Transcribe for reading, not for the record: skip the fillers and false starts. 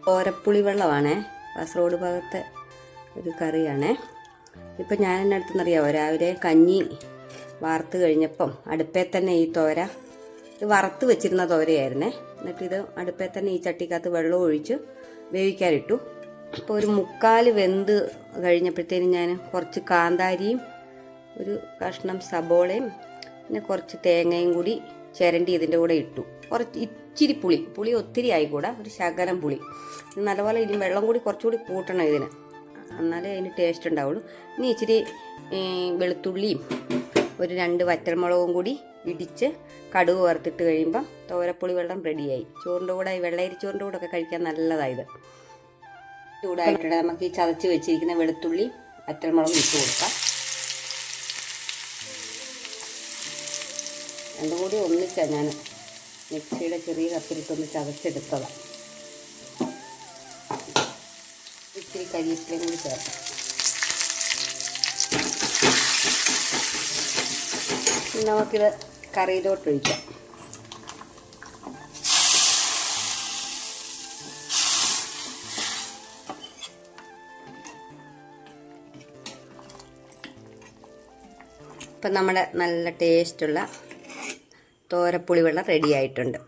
തോരപ്പുളി വെള്ളമാണേ, കാസർഗോഡ് ഭാഗത്തെ ഒരു കറിയാണേ. ഇപ്പം ഞാൻ എന്നെ അടുത്തെന്നറിയാമോ, രാവിലെ കഞ്ഞി വാർത്ത് കഴിഞ്ഞപ്പം അടുപ്പേ തന്നെ ഈ തോര, ഇത് വറുത്ത് വെച്ചിരുന്ന തോരയായിരുന്നേ. എന്നിട്ടിത് അടുപ്പേ തന്നെ ഈ ചട്ടിക്കകത്ത് വെള്ളം ഒഴിച്ച് വേവിക്കാനിട്ടു. അപ്പോൾ ഒരു 3/4 വെന്ത് കഴിഞ്ഞപ്പോഴത്തേനും ഞാൻ കുറച്ച് കാന്താരിയും ഒരു കഷ്ണം സബോളയും പിന്നെ കുറച്ച് തേങ്ങയും കൂടി ചിരണ്ടി ഇതിൻ്റെ കൂടെ ഇട്ടു. ഇച്ചിരി പുളി ഒത്തിരി ആയിക്കൂടാ, ഒരു ശകലം പുളി. നല്ലപോലെ ഇനി വെള്ളം കൂടി കുറച്ചുകൂടി കൂട്ടണം ഇതിന്, എന്നാലേ അതിന് ടേസ്റ്റ് ഉണ്ടാവുള്ളൂ. ഇനി ഇച്ചിരി വെളുത്തുള്ളിയും ഒരു 2 വറ്റൽമുളകും കൂടി ഇടിച്ച് കടുക് വറുത്തിട്ട് കഴിയുമ്പം തോരപ്പുളി വെള്ളം റെഡിയായി. ചോറിൻ്റെ കൂടെ, വെള്ളയരി ചോറിൻ്റെ കൂടെ ഒക്കെ കഴിക്കാൻ നല്ലതായത്. ചൂടായിട്ടുണ്ട്. നമുക്ക് ഈ ചതച്ച് വെച്ചിരിക്കുന്ന വെളുത്തുള്ളി വറ്റൽമുളകും ഇട്ട് കൊടുക്കാം. രണ്ടും കൂടി ഒന്നിച്ചാണ് ഞാൻ മിക്സിയുടെ ചെറിയ കപ്പിലിട്ടൊന്ന് ചതച്ചെടുത്തതാണ്. ഇത്തിരി കരിവേപ്പിലയും കൂടി ചേർക്കാം. നമുക്കിത് കറിയിലോട്ടൊഴിക്കാം. ഇപ്പം നമ്മുടെ നല്ല ടേസ്റ്റുള്ള തോരപ്പുളി വെള്ളം റെഡി ആയിട്ടുണ്ട്.